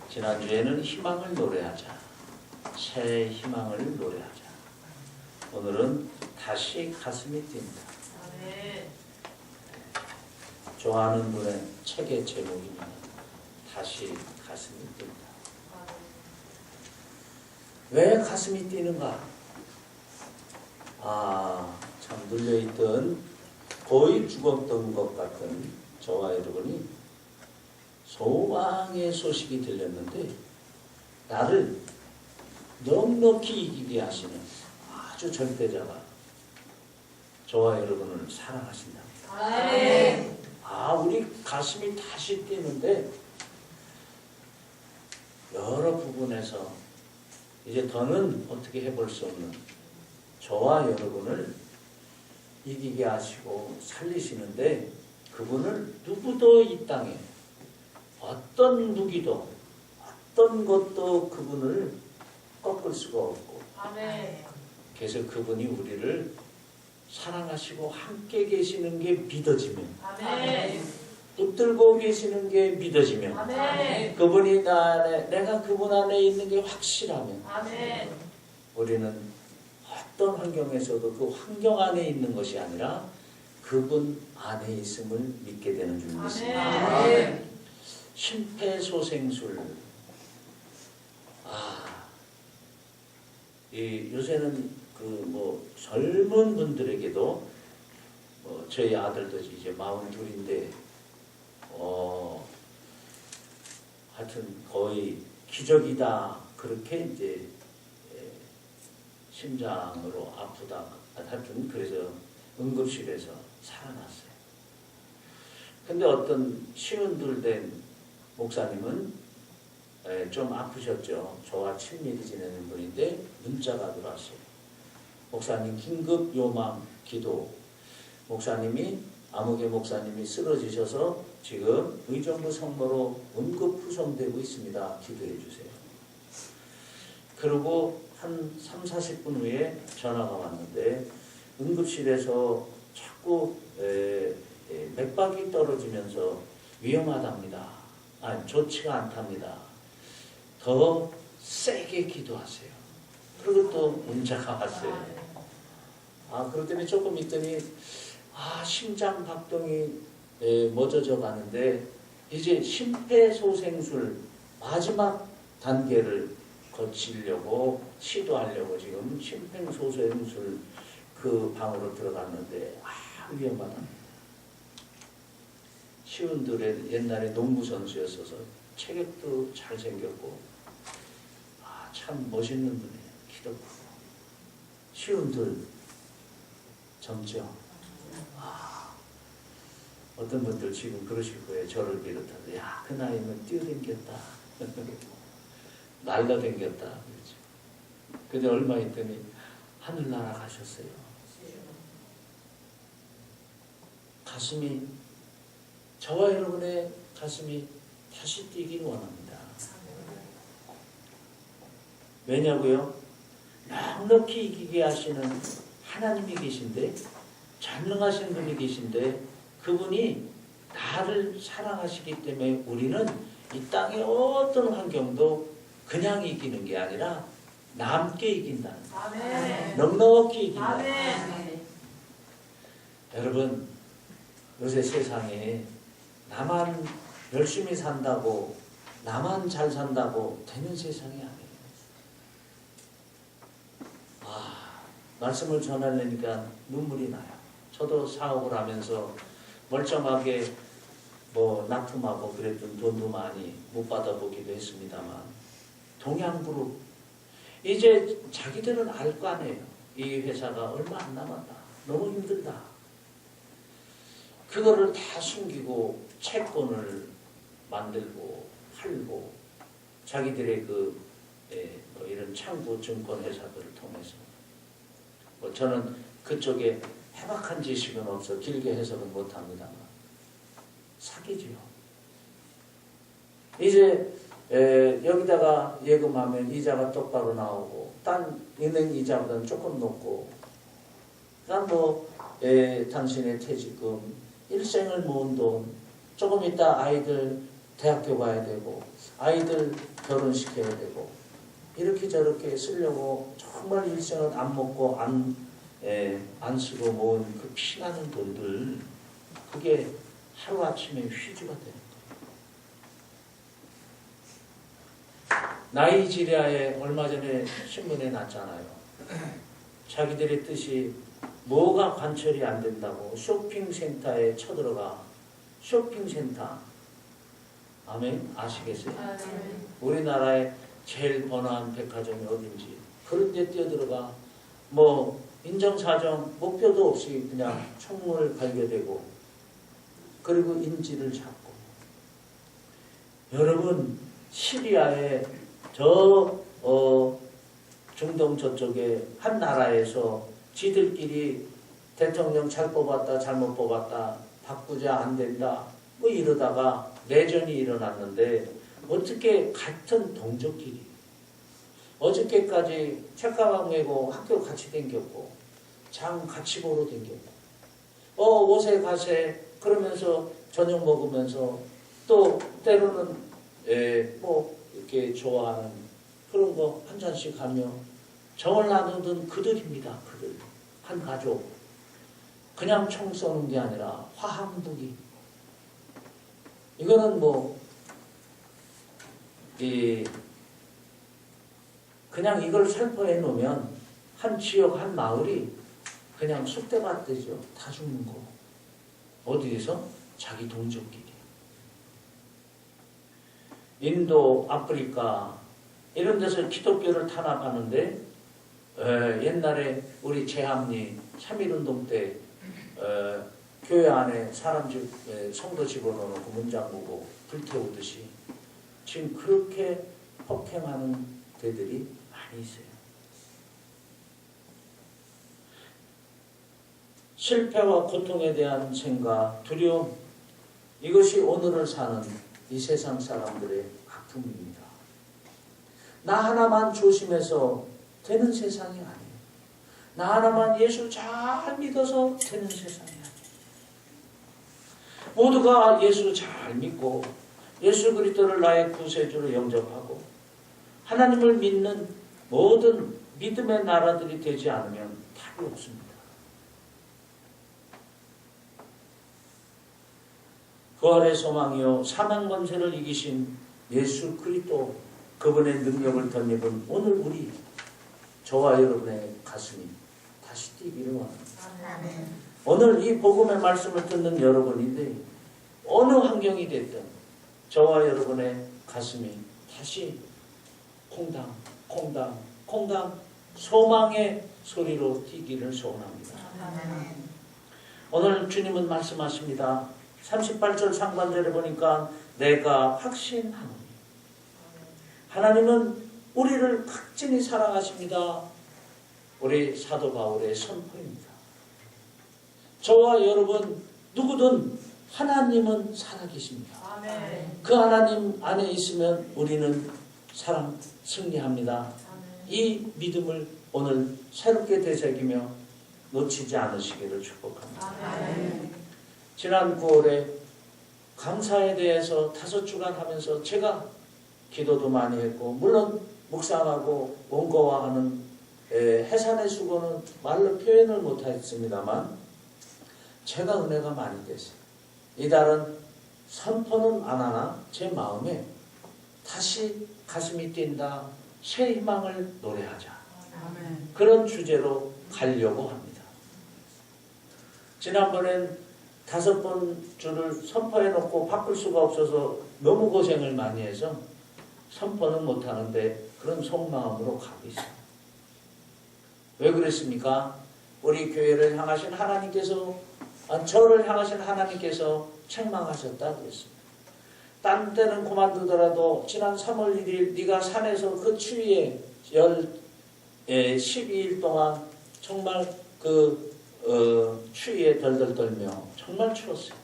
지난주에는 희망을 노래하자, 새 희망을 노래하자. 오늘은 다시 가슴이 뛴다. 좋아하는 분의 책의 제목입니다. 다시 가슴이 뛴다. 왜 가슴이 뛰는가? 참 눌려있던 거의 죽었던 것 같은 저와 여러분이 소망의 소식이 들렸는데 나를 넉넉히 이기게 하시는 아주 절대자가 저와 여러분을 사랑하신다. 우리 가슴이 다시 뛰는데 여러 부분에서 이제 더는 어떻게 해볼 수 없는 저와 여러분을 이기게 하시고 살리시는데 그분을 누구도 이 땅에 어떤 무기도 어떤 것도 그분을 꺾을 수가 없고 그래서 그분이 우리를 사랑하시고 함께 계시는 게 믿어지면 붙들고 계시는 게 믿어지면 그분이 나 안에 내가 그분 안에 있는 게 확실하면 우리는 어떤 환경에서도 그 환경 안에 있는 것이 아니라 그분 안에 있음을 믿게 되는 줄 믿습니다. 심폐소생술. 요새는 젊은 분들에게도 저희 아들도 이제 42인데 하여튼 거의 기적이다 그렇게 이제 심장으로 아프다 하여튼 그래서 응급실에서 살아났어요. 근데 어떤 시운들 된 목사님은 좀 아프셨죠. 저와 친밀히 지내는 분인데 문자가 들어왔어요. 목사님 긴급 요망 기도. 목사님이 아무개 목사님이 쓰러지셔서 지금 의정부 성모로 응급 후송되고 있습니다. 기도해 주세요. 그리고 한 3-40분 후에 전화가 왔는데 응급실에서 자꾸 맥박이 떨어지면서 위험하답니다. 좋지가 않답니다. 더 세게 기도하세요. 그리고 또 문자가 왔어요. 그랬더니 조금 있더니 심장 박동이 멎어져 가는데 이제 심폐소생술 마지막 단계를 거치려고 시도하려고 지금 심폐소생술 그 방으로 들어갔는데 위험하다. 시운들의 옛날에 농구 선수였어서 체격도 잘생겼고 참 멋있는 분이에요. 키도 크고 시운들 젊죠. 어떤 분들 지금 그러실 거예요. 저를 비롯해서 그 나이면 뛰어댕겼다. 날라댕겼다. 그렇죠. 근데 얼마 있더니 하늘나라 가셨어요. 가슴이 저와 여러분의 가슴이 다시 뛰길 원합니다. 왜냐고요? 넉넉히 이기게 하시는 하나님이 계신데 전능하신 분이 계신데 그분이 나를 사랑하시기 때문에 우리는 이 땅의 어떤 환경도 그냥 이기는 게 아니라 남게 이긴다는 거예요. 넉넉히 이긴다. 여러분 요새 세상에 나만 열심히 산다고 나만 잘 산다고 되는 세상이 아니에요. 말씀을 전하려니까 눈물이 나요. 저도 사업을 하면서 멀쩡하게 납품하고 그랬던 돈도 많이 못 받아보기도 했습니다만 동양그룹 이제 자기들은 알 거 아니에요. 이 회사가 얼마 안 남았다. 너무 힘들다. 그거를 다 숨기고 채권을 만들고 팔고 자기들의 이런 창구 증권 회사들을 통해서 저는 그쪽에 해박한 지식은 없어 길게 해석은 못합니다만 사기지요. 이제 여기다가 예금하면 이자가 똑바로 나오고 딴 은행 이자보다는 조금 높고 그다음 당신의 퇴직금 일생을 모은 돈 조금 있다 아이들 대학교 가야 되고 아이들 결혼시켜야 되고 이렇게 저렇게 쓰려고 정말 일생을 안 먹고 안 쓰고 모은 그 피나는 돈들, 그게 하루아침에 휘주가 되는 거예요. 나이지리아에 얼마 전에 신문에 났잖아요. 자기들의 뜻이 뭐가 관철이 안 된다고 쇼핑센터에 쳐들어가. 쇼핑센터. 아멘? 아시겠어요? 우리나라에 제일 번화한 백화점이 어딘지 그런 데 뛰어들어가 뭐 인정사정 목표도 없이 그냥 총을 갈겨대고 그리고 인지를 잡고. 여러분, 시리아에 중동 저쪽에 한 나라에서 지들끼리 대통령 잘 뽑았다 잘못 뽑았다 바꾸자 안 된다 뭐 이러다가 내전이 일어났는데 어떻게 같은 동족끼리 어저께까지 책가방 메고 학교 같이 댕겼고 장 같이 보러 댕겼고 옷에 가세 그러면서 저녁 먹으면서 또 때로는 뭐 이렇게 좋아하는 그런 거 한 잔씩 하며 정을 나누던 그들입니다. 그들 한 가족. 그냥 총 쏘는 게 아니라 화학무기. 이거는 뭐 그냥 이걸 살포해 놓으면 한 지역 한 마을이 그냥 쑥대밭 되죠. 다 죽는 거. 어디에서? 자기 동족끼리. 인도, 아프리카 이런 데서 기독교를 탄압하는데 옛날에 우리 제함리 3.1운동 때 교회 안에 사람 성도 집어넣어놓고 문장 보고 불태우듯이 지금 그렇게 폭행하는 데들이 많이 있어요. 실패와 고통에 대한 생각, 두려움, 이것이 오늘을 사는 이 세상 사람들의 아픔입니다. 나 하나만 조심해서 되는 세상이 아니에요. 나 하나만 예수 잘 믿어서 되는 세상이 아니에요. 모두가 예수 잘 믿고 예수 그리스도를 나의 구세주로 영접하고 하나님을 믿는 모든 믿음의 나라들이 되지 않으면 답이 없습니다. 부활의 소망이요 사망 권세를 이기신 예수 그리스도 그분의 능력을 덧입은 오늘 우리 저와 여러분의 가슴이 다시 뛰기를 원합니다. 오늘 이 복음의 말씀을 듣는 여러분인데 어느 환경이 됐든 저와 여러분의 가슴이 다시 콩당 콩당 콩당 소망의 소리로 뛰기를 소원합니다. 오늘 주님은 말씀하십니다. 38절 상반절에 보니까 내가 확신하노니. 하나님은 우리를 극진히 사랑하십니다. 우리 사도 바울의 선포입니다. 저와 여러분 누구든 하나님은 살아계십니다. 그 하나님 안에 있으면 우리는 승리합니다. 이 믿음을 오늘 새롭게 되새기며 놓치지 않으시기를 축복합니다. 지난 9월에 감사에 대해서 5주간 하면서 제가 기도도 많이 했고 물론 묵상하고 원고화하는 해산의 수고는 말로 표현을 못했습니다만 제가 은혜가 많이 됐어요. 이달은 선포는 안 하나 제 마음에 다시 가슴이 뛴다. 새 희망을 노래하자. 그런 주제로 가려고 합니다. 지난번엔 5번주를 선포해놓고 바꿀 수가 없어서 너무 고생을 많이 해서 선포는 못하는데 그런 속마음으로 가고 있어요. 왜 그랬습니까? 우리 교회를 향하신 하나님께서 저를 향하신 하나님께서 책망하셨다 그랬습니다. 딴 때는 그만두더라도 지난 3월 1일 네가 산에서 그 추위에 12일 동안 정말 추위에 덜덜 떨며 정말 추웠어요.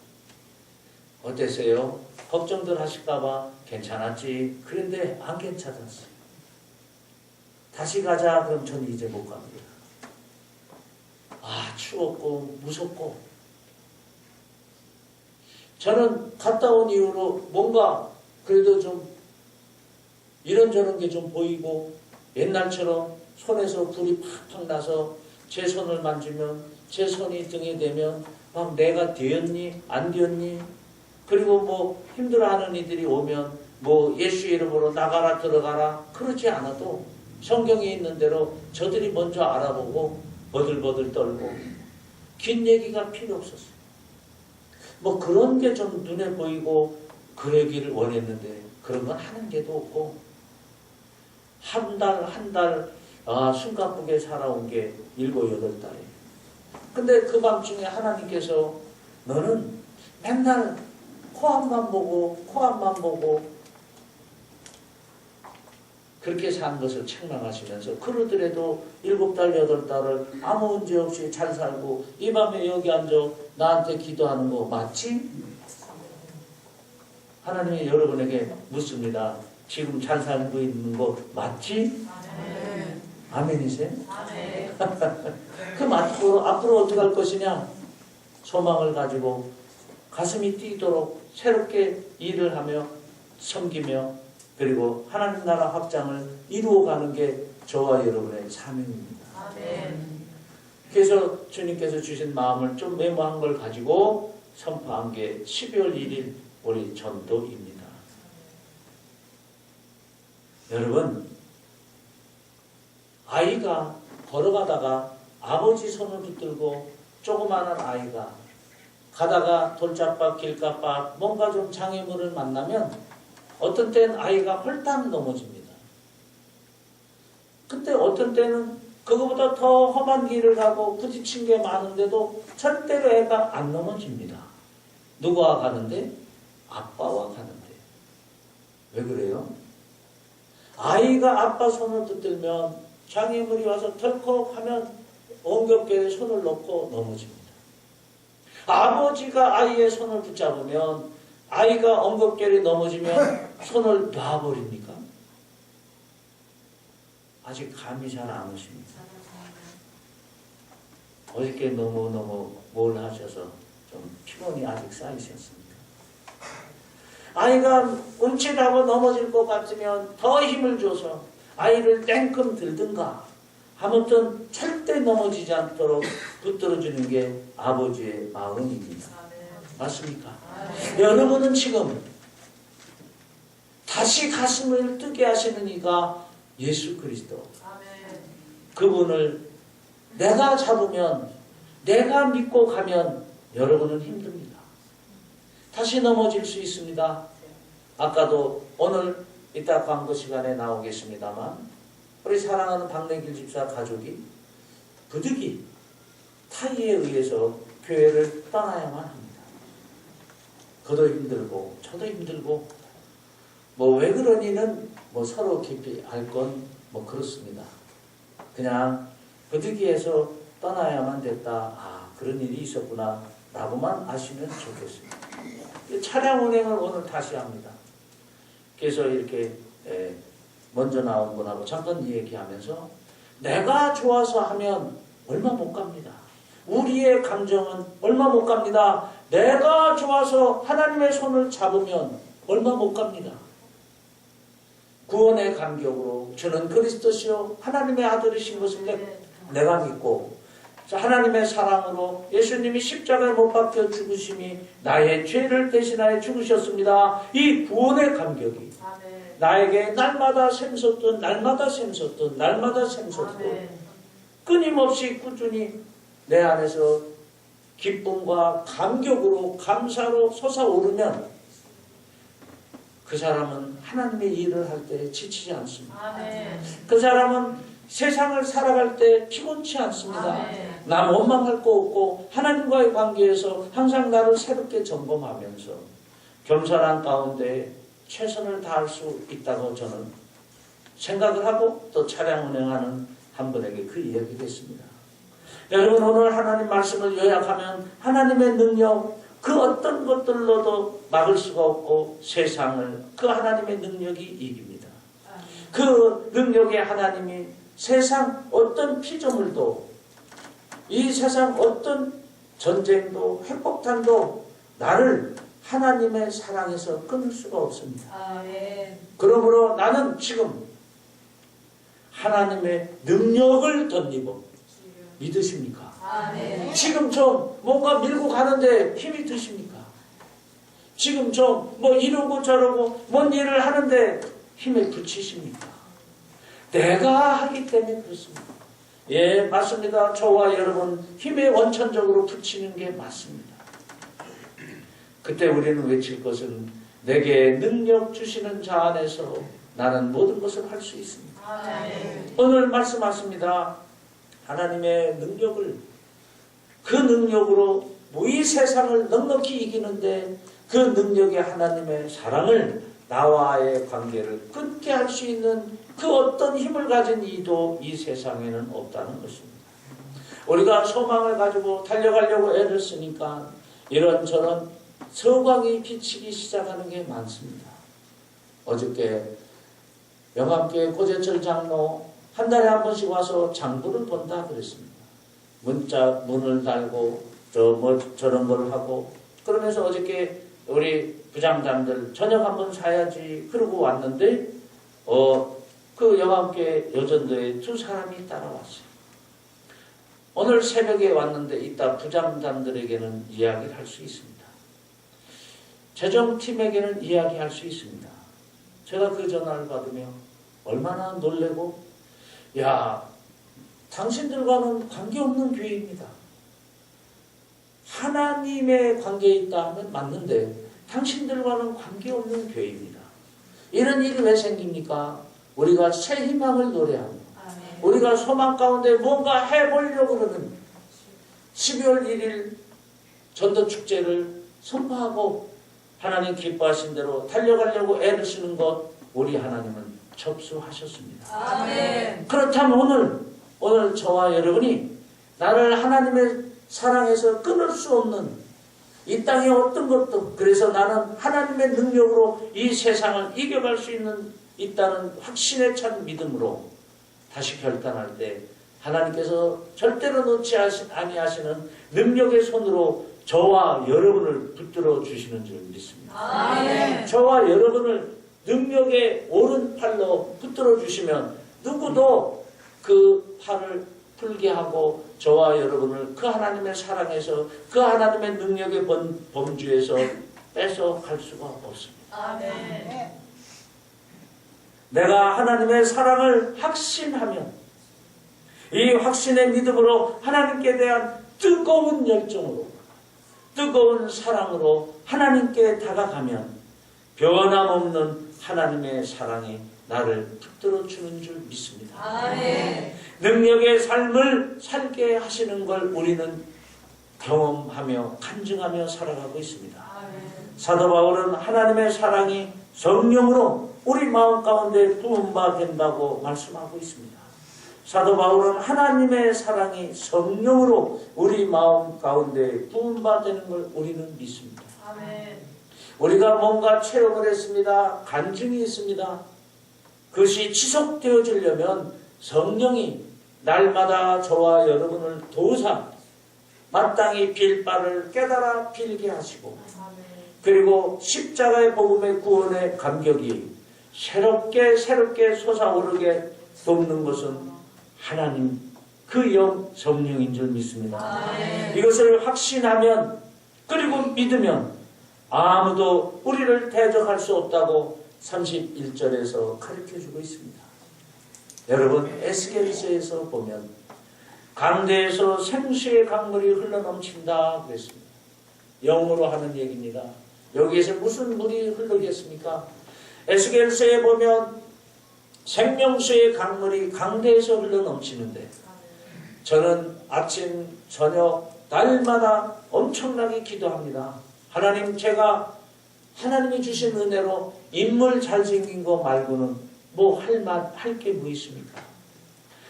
어땠어요? 걱정들 하실까봐 괜찮았지. 그런데 안 괜찮았어요. 다시 가자. 그럼 저는 이제 못 갑니다. 추웠고 무섭고 저는 갔다 온 이후로 뭔가 그래도 좀 이런저런 게 좀 보이고 옛날처럼 손에서 불이 팍팍 나서 제 손을 만지면 제 손이 등에 대면 막 내가 되었니 안 되었니 그리고 뭐 힘들어하는 이들이 오면 뭐 예수 이름으로 나가라 들어가라 그러지 않아도 성경에 있는 대로 저들이 먼저 알아보고 버들버들 떨고 긴 얘기가 필요 없었어요. 뭐 그런 게 좀 눈에 보이고 그러기를 원했는데 그런 건 하는 게도 없고 한 달 숨가쁘게 살아온 게 7, 8달이에요. 근데 그 밤중에 하나님께서 너는 맨날 코앞만 보고 그렇게 산 것을 책망하시면서 그러더라도 7달, 8달을 아무 문제 없이 잘 살고 이 밤에 여기 앉아 나한테 기도하는 거 맞지? 하나님이 여러분에게 묻습니다. 지금 잘 살고 있는 거 맞지? 아멘. 아멘이세요? 아멘. 그럼 앞으로 어떻게 할 것이냐? 소망을 가지고 가슴이 뛰도록 새롭게 일을 하며 섬기며 그리고 하나님 나라 확장을 이루어가는 게 저와 여러분의 사명입니다. 아멘. 그래서 주님께서 주신 마음을 좀 메모한 걸 가지고 선포한 게 12월 1일 우리 전도입니다. 여러분, 아이가 걸어가다가 아버지 손을 붙들고 조그마한 아이가 가다가 돌짝밭 길가밭 뭔가 좀 장애물을 만나면 어떤 때는 아이가 홀딱 넘어집니다. 근데 어떤 때는 그거보다 더 험한 길을 가고 부딪힌 게 많은데도 절대로 애가 안 넘어집니다. 누구와 가는데? 아빠와 가는데. 왜 그래요? 아이가 아빠 손을 붙들면 장애물이 와서 덜컥 하면 엉겁게 손을 놓고 넘어집니다. 아버지가 아이의 손을 붙잡으면 아이가 엉겁게 넘어지면 손을 놔버립니까? 아직 감이 잘 안 오십니다. 어저께 너무 뭘 하셔서 좀 피곤이 아직 쌓이셨습니까? 아이가 움찔하고 넘어질 것 같으면 더 힘을 줘서 아이를 땡끔 들든가 아무튼 절대 넘어지지 않도록 붙들어주는 게 아버지의 마음입니다. 맞습니까? 여러분은 지금 다시 가슴을 뜨게 하시는 이가 예수 그리스도. 그분을 내가 잡으면 내가 믿고 가면 여러분은 힘듭니다. 다시 넘어질 수 있습니다. 아까도 오늘 이따 광고 시간에 나오겠습니다만 우리 사랑하는 박래길 집사 가족이 부득이 타이에 의해서 교회를 떠나야만 합니다. 그도 힘들고 저도 힘들고 뭐 왜 그러니는 뭐 서로 깊이 알 건 뭐 그렇습니다. 그냥 부득이해서 떠나야만 됐다. 아 그런 일이 있었구나 라고만 아시면 좋겠습니다. 차량 운행을 오늘 다시 합니다. 그래서 이렇게 먼저 나온 분하고 잠깐 얘기하면서 내가 좋아서 하면 얼마 못 갑니다. 우리의 감정은 얼마 못 갑니다. 내가 좋아서 하나님의 손을 잡으면 얼마 못 갑니다. 구원의 감격으로 주는 그리스도시요 하나님의 아들이신 것을 내가 믿고 하나님의 사랑으로 예수님이 십자가에 못 박혀 죽으심이 나의 죄를 대신하여 죽으셨습니다. 이 구원의 감격이 나에게 날마다 샘솟던 끊임없이 꾸준히 내 안에서 기쁨과 감격으로 감사로 솟아오르면 그 사람은 하나님의 일을 할 때 지치지 않습니다. 그 사람은 세상을 살아갈 때 피곤치 않습니다. 남 원망할 거 없고 하나님과의 관계에서 항상 나를 새롭게 점검하면서 겸손한 가운데 최선을 다할 수 있다고 저는 생각을 하고 또 차량 운행하는 한 분에게 그 이야기를 했습니다. 여러분 오늘 하나님 말씀을 요약하면 하나님의 능력 그 어떤 것들로도 막을 수가 없고 세상을 그 하나님의 능력이 이깁니다. 그 능력의 하나님이 세상 어떤 피조물도 이 세상 어떤 전쟁도 핵폭탄도 나를 하나님의 사랑에서 끊을 수가 없습니다. 아멘. 그러므로 나는 지금 하나님의 능력을 덧입어. 믿으십니까? 아멘. 지금 좀 뭔가 밀고 가는데 힘이 드십니까? 지금 좀 뭐 이러고 저러고 뭔 일을 하는데 힘에 붙이십니까? 내가 하기 때문에 그렇습니다. 예, 맞습니다. 저와 여러분 힘에 원천적으로 붙이는 게 맞습니다. 그때 우리는 외칠 것은 내게 능력 주시는 자 안에서 나는 모든 것을 할 수 있습니다. 아멘. 오늘 말씀하십니다. 하나님의 능력을, 그 능력으로 이 세상을 넉넉히 이기는데 그 능력의 하나님의 사랑을, 나와의 관계를 끊게 할 수 있는 그 어떤 힘을 가진 이도 이 세상에는 없다는 것입니다. 우리가 소망을 가지고 달려가려고 애를 쓰니까 이런저런 서광이 비치기 시작하는 게 많습니다. 어저께 영암교회 고재철 장로 한 달에 한 번씩 와서 장부를 본다 그랬습니다. 문을 달고 저런 걸 하고, 그러면서 어저께 우리 부장단들 저녁 한번 사야지 그러고 왔는데 그 영암교회 여전도에 두 사람이 따라왔어요. 오늘 새벽에 왔는데 이따 부장단들에게는 이야기를 할 수 있습니다. 재정팀에게는 이야기할 수 있습니다. 제가 그 전화를 받으며 얼마나 놀래고, 야, 당신들과는 관계없는 교회입니다. 하나님의 관계에 있다 하면 맞는데 당신들과는 관계없는 교회입니다. 이런 일이 왜 생깁니까? 우리가 새 희망을 노래하고 우리가 소망 가운데 뭔가 해보려고 그러는 12월 1일 전도축제를 선포하고 하나님 기뻐하신 대로 달려가려고 애를 쓰는 것, 우리 하나님은 접수하셨습니다. 아멘. 그렇다면 오늘 저와 여러분이 나를 하나님의 사랑에서 끊을 수 없는 이 땅의 어떤 것도, 그래서 나는 하나님의 능력으로 이 세상을 이겨갈 수 있다는 확신에 찬 믿음으로 다시 결단할 때 하나님께서 절대로 놓지 아니하시는 능력의 손으로 저와 여러분을 붙들어 주시는 줄 믿습니다. 아멘. 저와 여러분을 능력의 오른팔로 붙들어 주시면 누구도 그 팔을 풀게 하고 저와 여러분을 그 하나님의 사랑에서, 그 하나님의 능력의 범주에서 뺏어갈 수가 없습니다. 아멘. 내가 하나님의 사랑을 확신하면, 이 확신의 믿음으로 하나님께 대한 뜨거운 열정으로, 뜨거운 사랑으로 하나님께 다가가면 변함없는 하나님의 사랑이 나를 붙들어 주는 줄 믿습니다. 아멘. 능력의 삶을 살게 하시는 걸 우리는 경험하며 간증하며 살아가고 있습니다. 아멘. 사도 바울은 하나님의 사랑이 성령으로 우리 마음 가운데 부음받는다고 말씀하고 있습니다. 사도 바울은 하나님의 사랑이 성령으로 우리 마음 가운데 부음받는 걸 우리는 믿습니다. 아멘. 우리가 뭔가 체험을 했습니다. 간증이 있습니다. 그것이 지속되어지려면 성령이 날마다 저와 여러분을 도우사 마땅히 빌 바를 깨달아 빌게 하시고, 그리고 십자가의 복음의 구원의 감격이 새롭게 솟아오르게 돕는 것은 하나님 그 영 성령인 줄 믿습니다. 아멘. 이것을 확신하면, 그리고 믿으면 아무도 우리를 대적할 수 없다고 31절에서 가르쳐주고 있습니다. 여러분, 에스겔서에서 보면 강대에서 생수의 강물이 흘러넘친다 그랬습니다. 영어로 하는 얘기입니다. 여기에서 무슨 물이 흐르겠습니까? 에스겔서에 보면 생명수의 강물이 강대에서 흘러넘치는데, 저는 아침 저녁 날마다 엄청나게 기도합니다. 하나님, 제가 하나님이 주신 은혜로 인물 잘생긴 거 말고는 뭐 할 게 뭐 있습니까?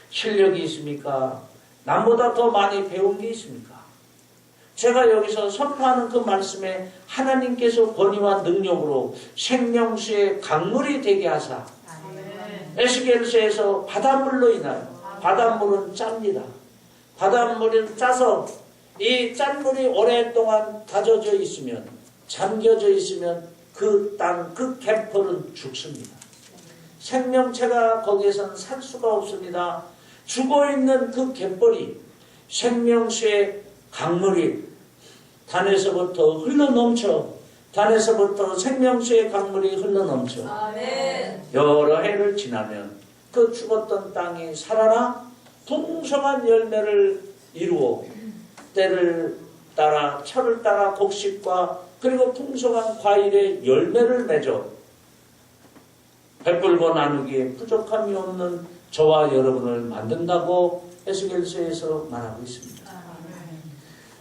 실력이 있습니까? 남보다 더 많이 배운 게 있습니까? 제가 여기서 선포하는 그 말씀에 하나님께서 권위와 능력으로 생명수의 강물이 되게 하사, 에스겔서에서 바닷물로 인하여, 바닷물은 짭니다. 바닷물은 짜서 이 짠물이 오랫동안 다져져 있으면 잠겨져 있으면 그 땅, 그 갯벌은 죽습니다. 생명체가 거기에서는 살 수가 없습니다. 죽어있는 그 갯벌이 생명수의 강물이 단에서부터 흘러넘쳐, 단에서부터 생명수의 강물이 흘러넘쳐 아멘. 여러 해를 지나면 그 죽었던 땅이 살아나 풍성한 열매를 이루어 때를 따라 철을 따라 곡식과 그리고 풍성한 과일의 열매를 맺어 베풀고 나누기에 부족함이 없는 저와 여러분을 만든다고 에스겔서에서 말하고 있습니다.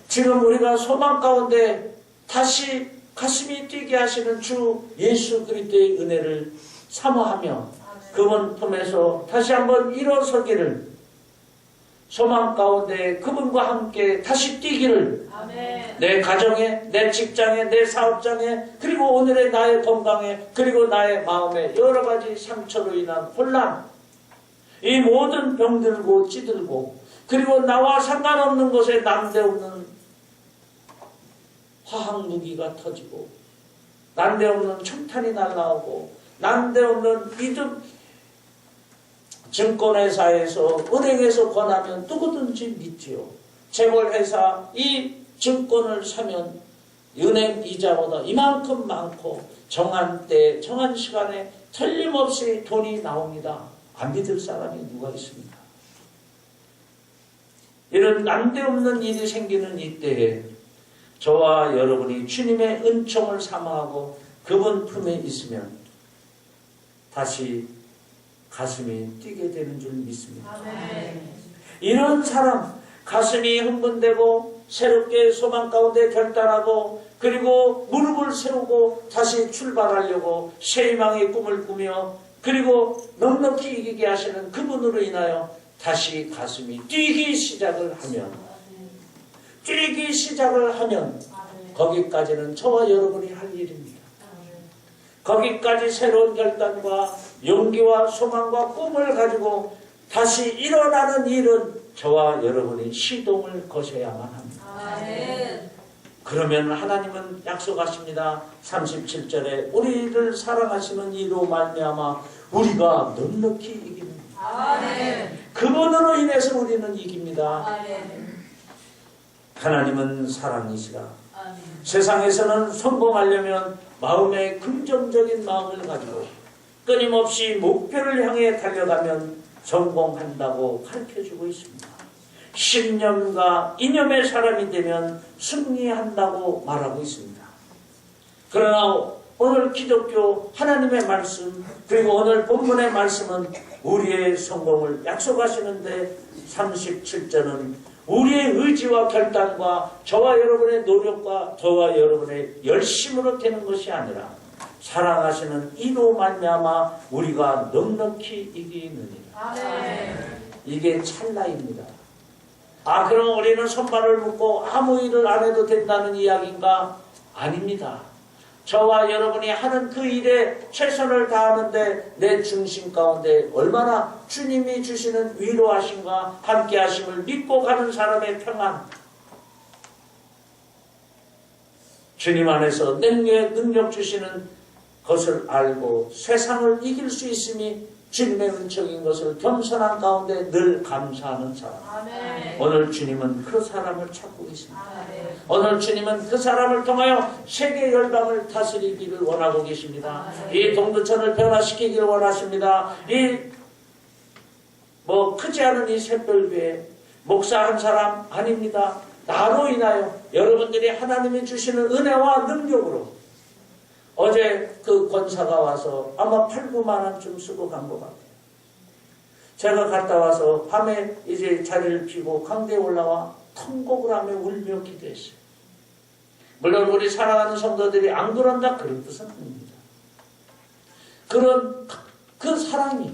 지금 우리가 소망 가운데 다시 가슴이 뛰게 하시는 주 예수 그리스도의 은혜를 사모하며 그분 품에서 다시 한번 일어서기를, 소망 가운데 그분과 함께 다시 뛰기를, 아멘. 내 가정에, 내 직장에, 내 사업장에, 그리고 오늘의 나의 건강에, 그리고 나의 마음에 여러 가지 상처로 인한 혼란, 이 모든 병들고 찌들고, 그리고 나와 상관없는 것에 난데없는 화학무기가 터지고, 난데없는 청탄이 날라오고, 난데없는 믿음, 증권회사에서, 은행에서 권하면 누구든지 믿지요. 재벌회사, 이 증권을 사면 은행 이자보다 이만큼 많고 정한 때, 정한 시간에 틀림없이 돈이 나옵니다. 안 믿을 사람이 누가 있습니까? 이런 난데없는 일이 생기는 이때에 저와 여러분이 주님의 은총을 사모하고 그분 품에 있으면 다시 가슴이 뛰게 되는 줄 믿습니다. 아멘. 이런 사람, 가슴이 흥분되고 새롭게 소망 가운데 결단하고 그리고 무릎을 세우고 다시 출발하려고 새 희망의 꿈을 꾸며 그리고 넉넉히 이기게 하시는 그분으로 인하여 다시 가슴이 뛰기 시작을 하면 거기까지는 저와 여러분이 할 일입니다. 거기까지 새로운 결단과 용기와 소망과 꿈을 가지고 다시 일어나는 일은 저와 여러분이 시동을 거셔야만 합니다. 아멘. 그러면 하나님은 약속하십니다. 37절에 우리를 사랑하시는 이로 말미암아 우리가 넉넉히 이깁니다. 아멘. 그분으로 인해서 우리는 이깁니다. 아멘. 하나님은 사랑이시라. 아멘. 세상에서는 성공하려면 마음에 긍정적인 마음을 가지고 끊임없이 목표를 향해 달려가면 성공한다고 가르쳐주고 있습니다. 신념과 이념의 사람이 되면 승리한다고 말하고 있습니다. 그러나 오늘 기독교 하나님의 말씀 그리고 오늘 본문의 말씀은 우리의 성공을 약속하시는데 37절은 우리의 의지와 결단과 저와 여러분의 노력과 저와 여러분의 열심으로 되는 것이 아니라 사랑하시는 이로 말미암아 우리가 넉넉히 이기느니라. 아멘. 이게 찰나입니다. 그럼 우리는 손발을 묶고 아무 일을 안 해도 된다는 이야기인가? 아닙니다. 저와 여러분이 하는 그 일에 최선을 다하는데 내 중심 가운데 얼마나 주님이 주시는 위로하심과 함께하심을 믿고 가는 사람의 평안, 주님 안에서 능력 주시는 것을 알고 세상을 이길 수 있음이 주님의 은총인 것을 겸손한 가운데 늘 감사하는 사람. 아멘. 오늘 주님은 그 사람을 찾고 계십니다. 아멘. 오늘 주님은 그 사람을 통하여 세계 열방을 다스리기를 원하고 계십니다. 이 동두천을 변화시키기를 원하십니다. 크지 않은 이 샛별교회 목사 한 사람 아닙니다. 나로 인하여 여러분들이 하나님이 주시는 은혜와 능력으로 어제 그 권사가 와서 아마 8, 9만 원쯤 쓰고 간 것 같아요. 제가 갔다 와서 밤에 이제 자리를 피고 강대에 올라와 통곡을 하며 울며 기도했어요. 물론 우리 사랑하는 성도들이 안 그런다 그런 뜻은 아닙니다. 그런 그 사랑이,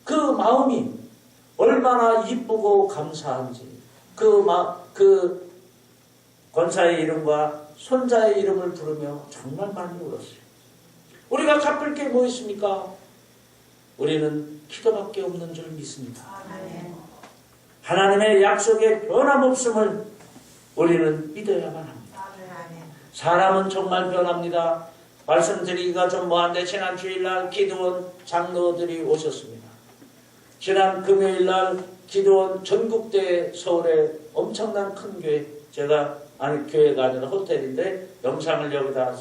그 마음이 얼마나 이쁘고 감사한지 그 권사의 이름과 손자의 이름을 부르며 정말 많이 울었어요. 우리가 갚을 게 뭐 있습니까? 우리는 기도밖에 없는 줄 믿습니다. 아멘. 하나님의 약속의 변함없음을 우리는 믿어야만 합니다. 아멘. 사람은 정말 변합니다. 말씀드리기가 좀 뭐한데 지난 주일날 기도원 장로들이 오셨습니다. 지난 금요일날 기도원 전국대 서울에 엄청난 큰 교회, 제가 아니 교회가 아니라 호텔인데 영상을 여기다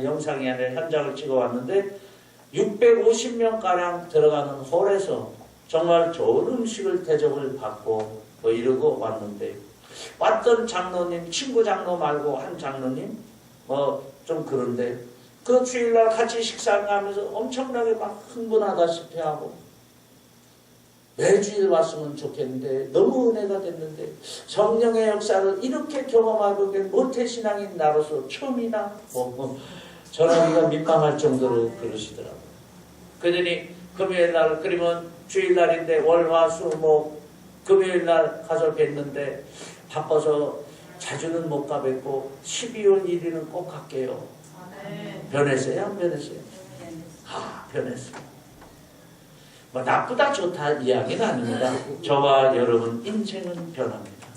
영상이 아니라 현장을 찍어왔는데 650명가량 들어가는 홀에서 정말 좋은 음식을 대접을 받고 뭐 이러고 왔는데, 왔던 장로님, 친구 장로 말고 한 장로님 좀 그런데 그 주일날 같이 식사하면서 엄청나게 막 흥분하다시피 하고, 매주일 왔으면 좋겠는데 너무 은혜가 됐는데 성령의 역사를 이렇게 경험하고 모태신앙인 나로서 처음이나 전화기가 민망할 정도로 그러시더라고요. 그러더니 금요일날, 그러면 주일날인데 월화수목 금요일날 가서 뵀는데 바빠서 자주는 못 가뵙고 12월 1일은 꼭 갈게요. 변했어요? 안 변했어요? 변했어요. 뭐 나쁘다 좋다 이야기는 아닙니다. 저와 여러분 인생은 변합니다.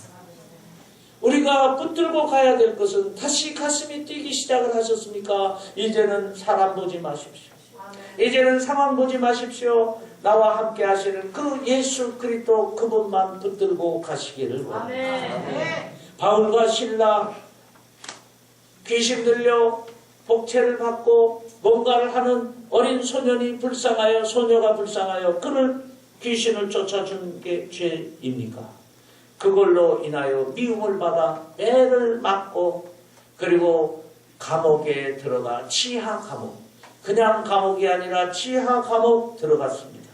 우리가 붙들고 가야 될 것은, 다시 가슴이 뛰기 시작을 하셨습니까? 이제는 사람 보지 마십시오. 이제는 상황 보지 마십시오. 나와 함께 하시는 그 예수 그리스도 그분만 붙들고 가시기를 원합니다. 바울과 실라 귀신 들려 복채를 받고 뭔가를 하는 어린 소년이 불쌍하여, 소녀가 불쌍하여 그를 귀신을 쫓아준 게 죄입니까? 그걸로 인하여 미움을 받아 매를 맞고, 그리고 감옥에 들어가 지하 감옥, 그냥 감옥이 아니라 지하 감옥 들어갔습니다.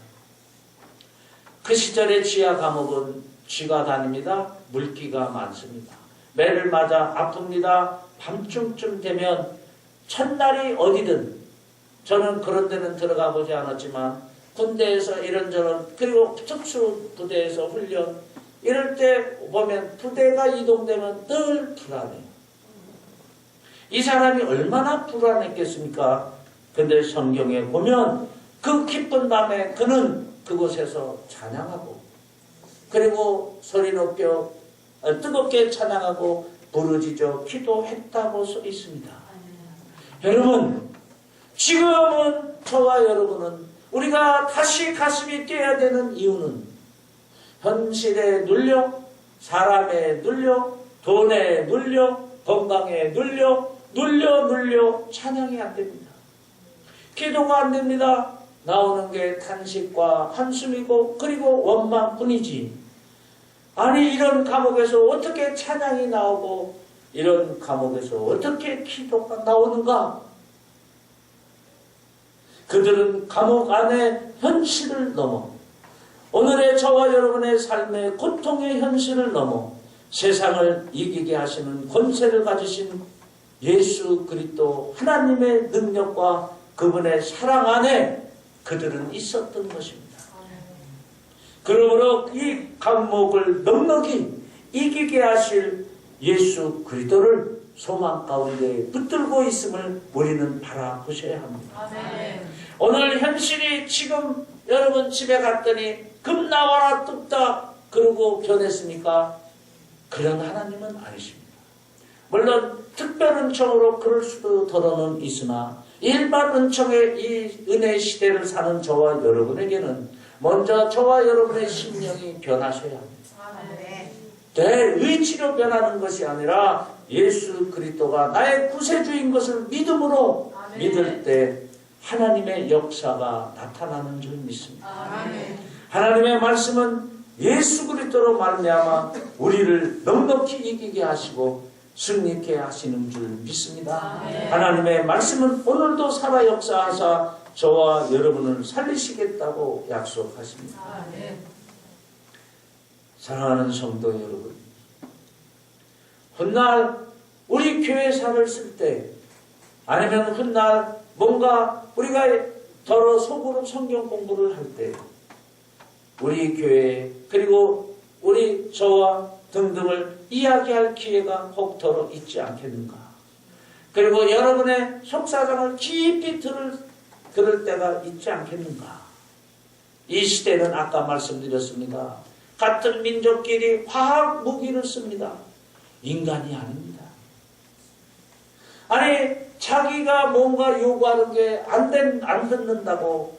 그 시절의 지하 감옥은 쥐가 다닙니다. 물기가 많습니다. 매를 맞아 아픕니다. 밤중쯤 되면 첫날이 어디든, 저는 그런 데는 들어가 보지 않았지만 군대에서 이런저런, 그리고 특수 부대에서 훈련 이럴 때 보면 부대가 이동되면 늘 불안해요. 이 사람이 얼마나 불안했겠습니까? 근데 성경에 보면 그 기쁜 밤에 그는 그곳에서 찬양하고, 그리고 소리 높여 뜨겁게 찬양하고 부르짖어 기도했다고 써 있습니다. 여러분, 지금은 저와 여러분은 우리가 다시 가슴이 뛰어야 되는 이유는 현실에 눌려, 사람에 눌려, 돈에 눌려, 건강에 눌려 찬양이 안 됩니다. 기도가 안 됩니다. 나오는 게 탄식과 한숨이고 그리고 원망뿐이지. 아니, 이런 감옥에서 어떻게 찬양이 나오고 이런 감옥에서 어떻게 기도가 나오는가? 그들은 감옥 안에 현실을 넘어, 오늘의 저와 여러분의 삶의 고통의 현실을 넘어 세상을 이기게 하시는 권세를 가지신 예수 그리스도 하나님의 능력과 그분의 사랑 안에 그들은 있었던 것입니다. 그러므로 이 감옥을 넉넉히 이기게 하실 예수 그리스도를 소망 가운데 붙들고 있음을 우리는 바라보셔야 합니다. 오늘 현실이 지금 여러분 집에 갔더니 금 나와라 뚝딱 그러고 변했습니까? 그런 하나님은 아니십니다. 물론 특별 은총으로 그럴 수도 더러는 있으나 일반 은총의 이 은혜 시대를 사는 저와 여러분에게는 먼저 저와 여러분의 심령이 변하셔야 합니다. 내 의지로 변하는 것이 아니라 예수 그리스도가 나의 구세주인 것을 믿음으로 믿을 때 하나님의 역사가 나타나는 줄 믿습니다. 하나님의 말씀은 예수 그리스도로 말미암아 우리를 넉넉히 이기게 하시고 승리케 하시는 줄 믿습니다. 하나님의 말씀은 오늘도 살아 역사하사 저와 여러분을 살리시겠다고 약속하십니다. 사랑하는 성도 여러분, 훗날 우리 교회사를 쓸 때, 아니면 훗날 뭔가 우리가 더러 속으로 성경 공부를 할 때 우리 교회 그리고 우리 저와 등등을 이야기할 기회가 혹더러 있지 않겠는가. 그리고 여러분의 속사정을 깊이 들을 때가 있지 않겠는가. 이 시대는 아까 말씀드렸습니다. 같은 민족끼리 화학 무기를 씁니다. 인간이 아닙니다. 아니 자기가 뭔가 요구하는 게 안 듣는다고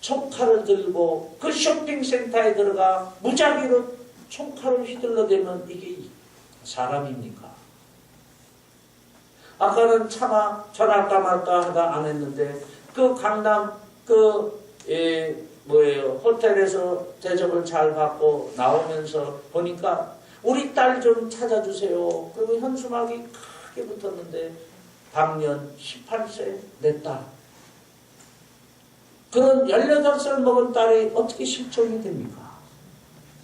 총칼을 들고 그 쇼핑센터에 들어가 무작위로 총칼을 휘둘러대면 이게 사람입니까? 아까는 차마 전할까 말까 하다 안 했는데 그 강남 호텔에서 대접을 잘 받고 나오면서 보니까 우리 딸 좀 찾아주세요. 그리고 현수막이 크게 붙었는데 당년 18세 내 딸. 그런 18살 먹은 딸이 어떻게 실종이 됩니까?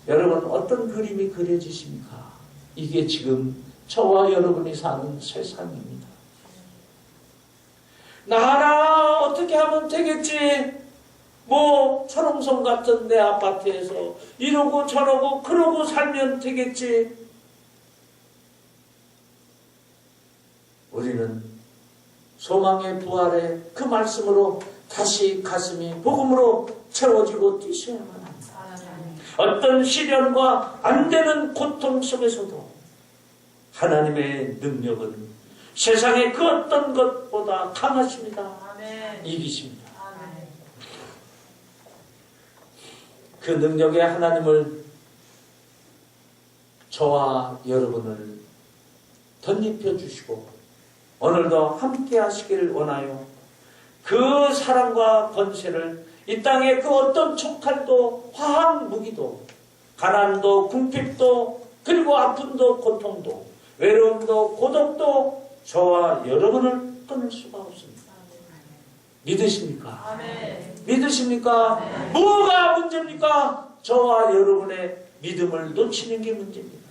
여러분 어떤 그림이 그려지십니까? 이게 지금 저와 여러분이 사는 세상입니다. 나라 어떻게 하면 되겠지? 뭐 철옹성 같은 내 아파트에서 이러고 저러고 그러고 살면 되겠지? 우리는 소망의 부활의 그 말씀으로 다시 가슴이 복음으로 채워지고 뛰셔야만 합니다. 어떤 시련과 안 되는 고통 속에서도 하나님의 능력은 세상의 그 어떤 것보다 강하십니다. 아멘. 이기십니다. 아멘. 그 능력의 하나님을 저와 여러분을 덧입혀 주시고 오늘도 함께 하시기를 원하요. 그 사랑과 권세를 이 땅의 그 어떤 촉칼도 화학 무기도 가난도 궁핍도 그리고 아픔도 고통도 외로움도 고독도 저와 여러분을 끊을 수가 없습니다. 믿으십니까? 아멘. 믿으십니까? 아멘. 뭐가 문제입니까? 저와 여러분의 믿음을 놓치는 게 문제입니다.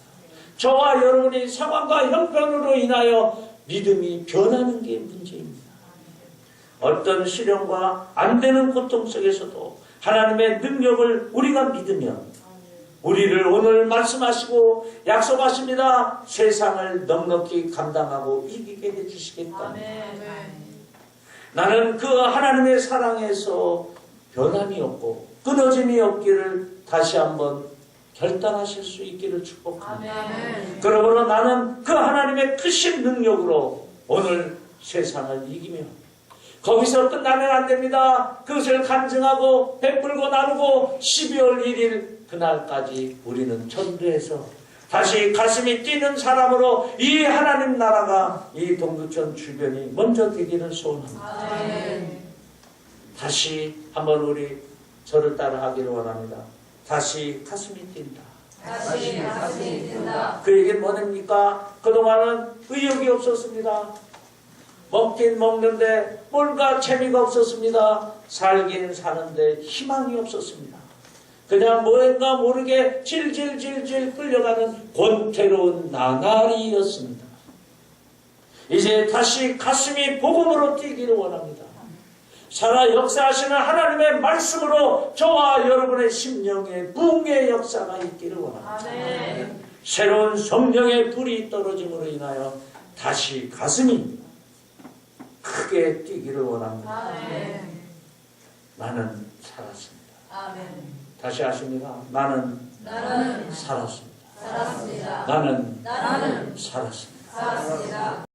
저와 여러분의 상황과 형편으로 인하여 믿음이 변하는 게 문제입니다. 어떤 시련과 안 되는 고통 속에서도 하나님의 능력을 우리가 믿으면 우리를 오늘 말씀하시고 약속하십니다. 세상을 넉넉히 감당하고 이기게 해주시겠다. 아멘. 나는 그 하나님의 사랑에서 변함이 없고 끊어짐이 없기를 다시 한번 결단하실 수 있기를 축복합니다. 아멘. 그러므로 나는 그 하나님의 크신 능력으로 오늘 세상을 이기며 거기서 끝나면 안 됩니다. 그것을 간증하고 베풀고 나누고 12월 1일 그날까지 우리는 전도해서 다시 가슴이 뛰는 사람으로 이 하나님 나라가 이 동두천 주변이 먼저 되기를 소원합니다. 아멘. 다시 한번 우리 저를 따라 하기를 원합니다. 다시 가슴이 뛴다. 다시 가슴이 뛴다. 그 얘기는 뭐입니까? 그동안은 의욕이 없었습니다. 먹긴 먹는데 뭔가 재미가 없었습니다. 살긴 사는데 희망이 없었습니다. 그냥 뭔가 모르게 질질질질 끌려가는 권태로운 나날이었습니다. 이제 다시 가슴이 복음으로 뛰기를 원합니다. 살아 역사하시는 하나님의 말씀으로 저와 여러분의 심령에 부흥의 역사가 있기를 원합니다. 아멘. 새로운 성령의 불이 떨어짐으로 인하여 다시 가슴이 크게 뛰기를 원합니다. 아멘. 나는 살았습니다. 아멘. 다시 하십니다. 나는 나는 살았습니다. 살았습니다. 나는 나는 살았습니다. 살았습니다.